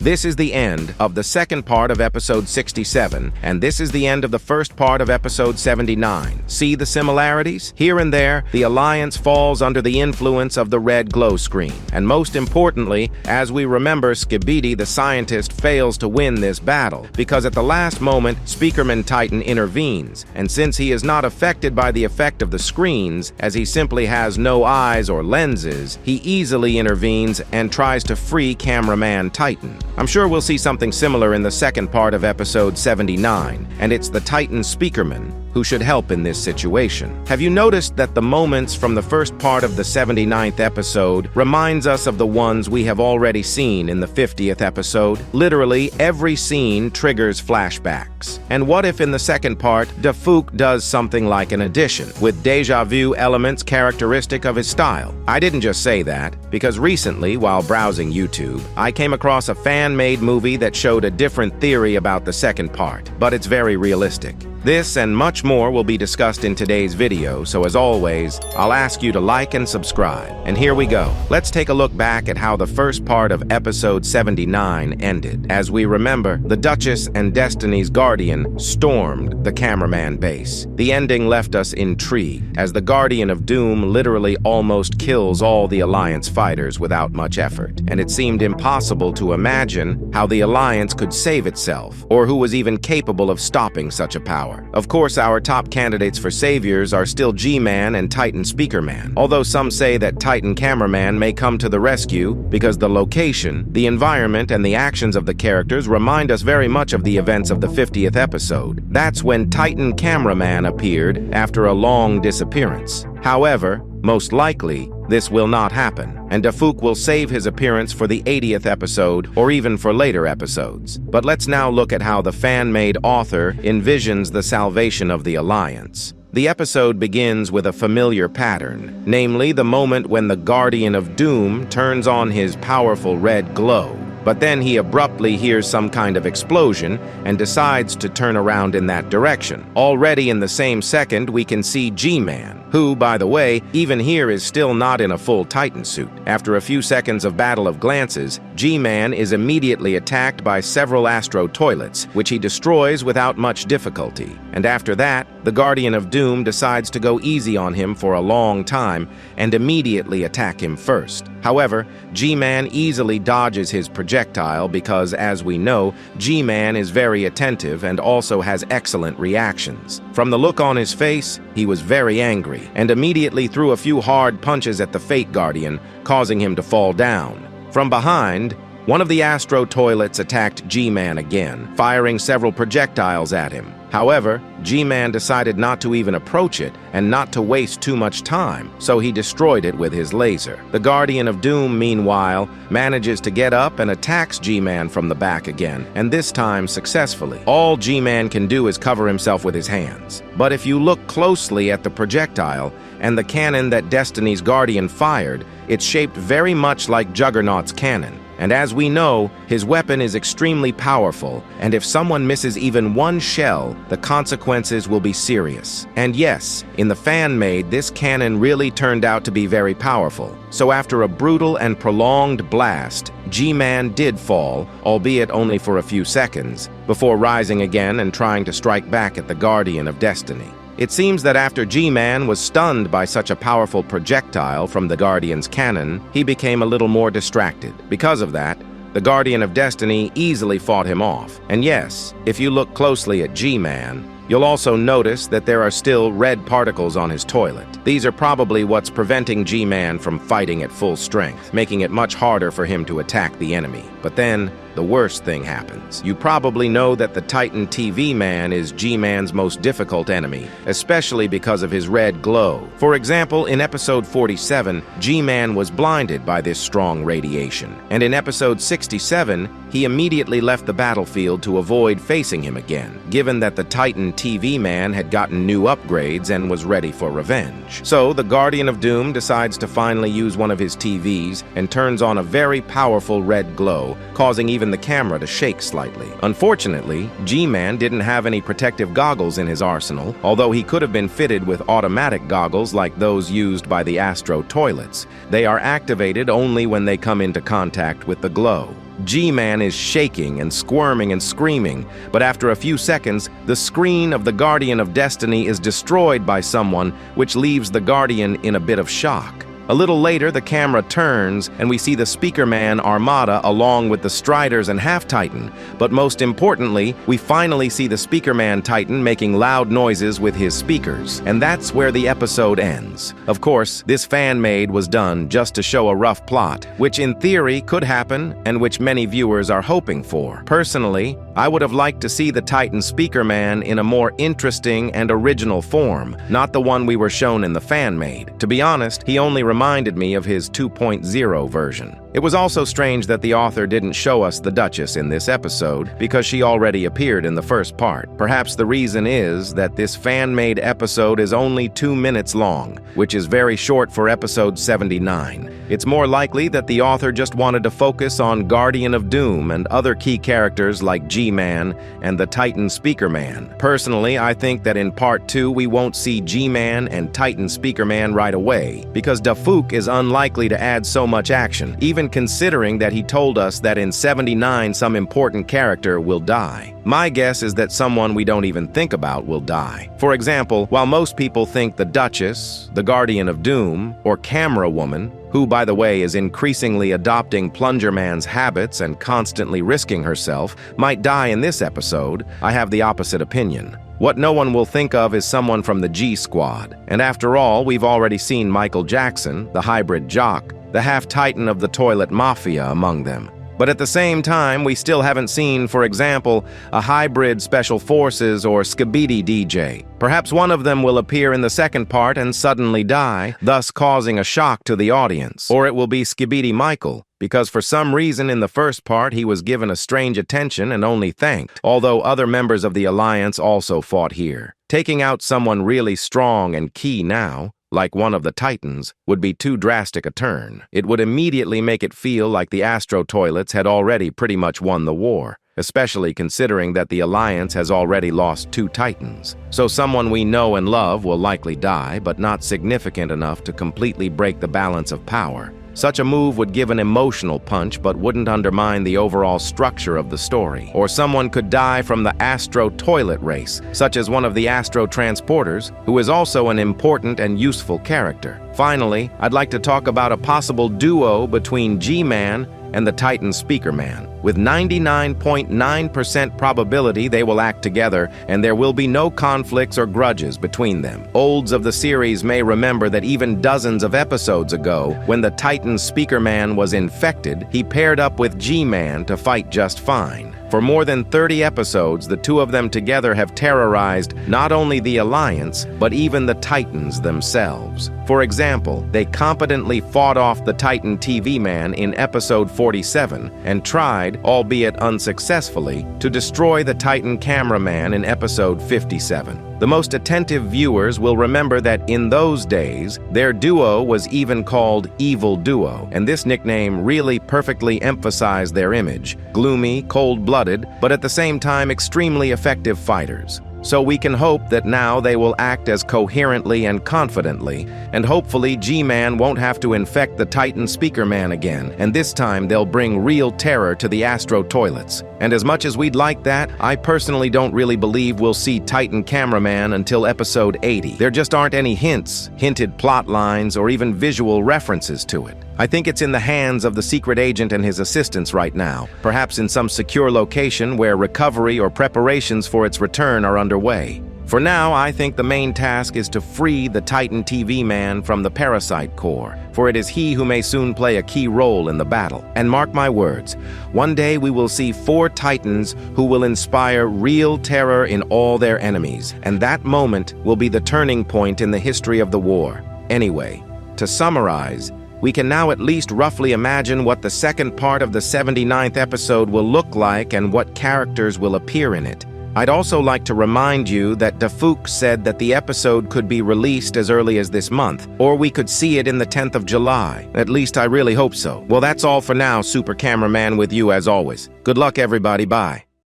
This is the end of the second part of episode 67, and this is the end of the first part of episode 79. See the similarities? Here and there, the Alliance falls under the influence of the red glow screen. And most importantly, as we remember, Skibidi the scientist fails to win this battle, because at the last moment, Gman and Titan intervenes, and since he is not affected by the effect of the screens, as he simply has no eyes or lenses, he easily intervenes and tries to free Cameraman Titan. I'm sure we'll see something similar in the second part of episode 79, and it's the Titan Speakerman who should help in this situation. Have you noticed that the moments from the first part of the 79th episode reminds us of the ones we have already seen in the 50th episode? Literally, every scene triggers flashbacks. And what if in the second part, Dafouk does something like an addition, with deja vu elements characteristic of his style? I didn't just say that, because recently, while browsing YouTube, I came across a fan-made movie that showed a different theory about the second part, but it's very realistic. This and much more will be discussed in today's video, so as always, I'll ask you to like and subscribe. And here we go. Let's take a look back at how the first part of episode 79 ended. As we remember, the Duchess and Destiny's Guardian stormed the Cameraman base. The ending left us intrigued, as the Guardian of Doom literally almost kills all the Alliance fighters without much effort, and it seemed impossible to imagine how the Alliance could save itself, or who was even capable of stopping such a power. Of course, our top candidates for saviors are still Gman and Titan Speakerman, although some say that Titan Cameraman may come to the rescue because the location, the environment, and the actions of the characters remind us very much of the events of the 50th episode. That's when Titan Cameraman appeared after a long disappearance. However, most likely, this will not happen, and Dafouk will save his appearance for the 80th episode or even for later episodes. But let's now look at how the fan-made author envisions the salvation of the Alliance. The episode begins with a familiar pattern, namely the moment when the Guardian of Doom turns on his powerful red glow. But then he abruptly hears some kind of explosion and decides to turn around in that direction. Already in the same second, we can see Gman, who, by the way, even here is still not in a full Titan suit. After a few seconds of battle of glances, Gman is immediately attacked by several Astro Toilets, which he destroys without much difficulty. And after that, the Guardian of Doom decides to go easy on him for a long time and immediately attack him first. However, Gman easily dodges his projectile because, as we know, Gman is very attentive and also has excellent reactions. From the look on his face, he was very angry and immediately threw a few hard punches at the Fate Guardian, causing him to fall down. From behind, one of the Astro Toilets attacked Gman again, firing several projectiles at him. However, Gman decided not to even approach it and not to waste too much time, so he destroyed it with his laser. The Guardian of Doom, meanwhile, manages to get up and attacks Gman from the back again, and this time successfully. All Gman can do is cover himself with his hands. But if you look closely at the projectile and the cannon that Destiny's Guardian fired, it's shaped very much like Juggernaut's cannon. And as we know, his weapon is extremely powerful, and if someone misses even one shell, the consequences will be serious. And yes, in the fan-made, this cannon really turned out to be very powerful. So after a brutal and prolonged blast, Gman did fall, albeit only for a few seconds, before rising again and trying to strike back at the Guardian of Destiny. It seems that after Gman was stunned by such a powerful projectile from the Guardian's cannon, he became a little more distracted. Because of that, the Guardian of Destiny easily fought him off. And yes, if you look closely at Gman, you'll also notice that there are still red particles on his toilet. These are probably what's preventing Gman from fighting at full strength, making it much harder for him to attack the enemy. But then, the worst thing happens. You probably know that the Titan TV Man is Gman's most difficult enemy, especially because of his red glow. For example, in episode 47, Gman was blinded by this strong radiation, and in episode 67, he immediately left the battlefield to avoid facing him again, given that the Titan TV Man had gotten new upgrades and was ready for revenge. So, the Guardian of Doom decides to finally use one of his TVs and turns on a very powerful red glow, causing even the camera to shake slightly. Unfortunately, Gman didn't have any protective goggles in his arsenal, although he could have been fitted with automatic goggles like those used by the Astro Toilets. They are activated only when they come into contact with the glow. Gman is shaking and squirming and screaming, but after a few seconds, the screen of the Guardian of Destiny is destroyed by someone, which leaves the Guardian in a bit of shock. A little later, the camera turns, and we see the Speakerman Armada along with the Striders and Half-Titan. But most importantly, we finally see the Speakerman Titan making loud noises with his speakers. And that's where the episode ends. Of course, this fan-made was done just to show a rough plot, which in theory could happen and which many viewers are hoping for. Personally, I would have liked to see the Titan Speakerman in a more interesting and original form, not the one we were shown in the fan-made. To be honest, he only reminded me of his 2.0 version. It was also strange that the author didn't show us the Duchess in this episode because she already appeared in the first part. Perhaps the reason is that this fan-made episode is only 2 minutes long, which is very short for episode 79. It's more likely that the author just wanted to focus on Guardian of Doom and other key characters like G-Man and the Titan Speakerman. Personally, I think that in part 2 we won't see G-Man and Titan Speakerman right away, because Dafouk is unlikely to add so much action, even considering that he told us that in 79 some important character will die. My guess is that someone we don't even think about will die. For example, while most people think the Duchess, the Guardian of Doom, or Camerawoman, who, by the way, is increasingly adopting Plunger Man's habits and constantly risking herself, might die in this episode, I have the opposite opinion. What no one will think of is someone from the G Squad. And after all, we've already seen Michael Jackson, the hybrid jock, the half-titan of the Toilet Mafia among them. But at the same time, we still haven't seen, for example, a hybrid Special Forces or Skibidi DJ. Perhaps one of them will appear in the second part and suddenly die, thus causing a shock to the audience. Or it will be Skibidi Michael, because for some reason in the first part he was given a strange attention and only thanked, although other members of the Alliance also fought here. Taking out someone really strong and key now, like one of the Titans, would be too drastic a turn. It would immediately make it feel like the Astro Toilets had already pretty much won the war, especially considering that the Alliance has already lost 2 Titans. So someone we know and love will likely die, but not significant enough to completely break the balance of power. Such a move would give an emotional punch but wouldn't undermine the overall structure of the story. Or someone could die from the Astro Toilet race, such as one of the Astro Transporters, who is also an important and useful character. Finally, I'd like to talk about a possible duo between G-Man and the Titan Speakerman. With 99.9% probability they will act together, and there will be no conflicts or grudges between them. Olds of the series may remember that even dozens of episodes ago, when the Titan Speakerman was infected, he paired up with G-Man to fight just fine. For more than 30 episodes, the two of them together have terrorized not only the Alliance, but even the Titans themselves. For example, they competently fought off the Titan TV Man in episode 47 and tried, albeit unsuccessfully, to destroy the Titan Cameraman in episode 57. The most attentive viewers will remember that in those days, their duo was even called Evil Duo, and this nickname really perfectly emphasized their image: gloomy, cold-blooded, but at the same time extremely effective fighters. So we can hope that now they will act as coherently and confidently, and hopefully G-Man won't have to infect the Titan Speakerman again, and this time they'll bring real terror to the Astro Toilets. And as much as we'd like that, I personally don't really believe we'll see Titan Cameraman until episode 80. There just aren't any hints, hinted plot lines, or even visual references to it. I think it's in the hands of the secret agent and his assistants right now, perhaps in some secure location where recovery or preparations for its return are underway. For now, I think the main task is to free the Titan TV Man from the parasite core, for it is he who may soon play a key role in the battle. And mark my words, one day we will see 4 Titans who will inspire real terror in all their enemies, and that moment will be the turning point in the history of the war. Anyway, to summarize, we can now at least roughly imagine what the second part of the 79th episode will look like and what characters will appear in it. I'd also like to remind you that Dafouk said that the episode could be released as early as this month, or we could see it in the 10th of July. At least I really hope so. Well, that's all for now, Super Cameraman with you as always. Good luck, everybody. Bye.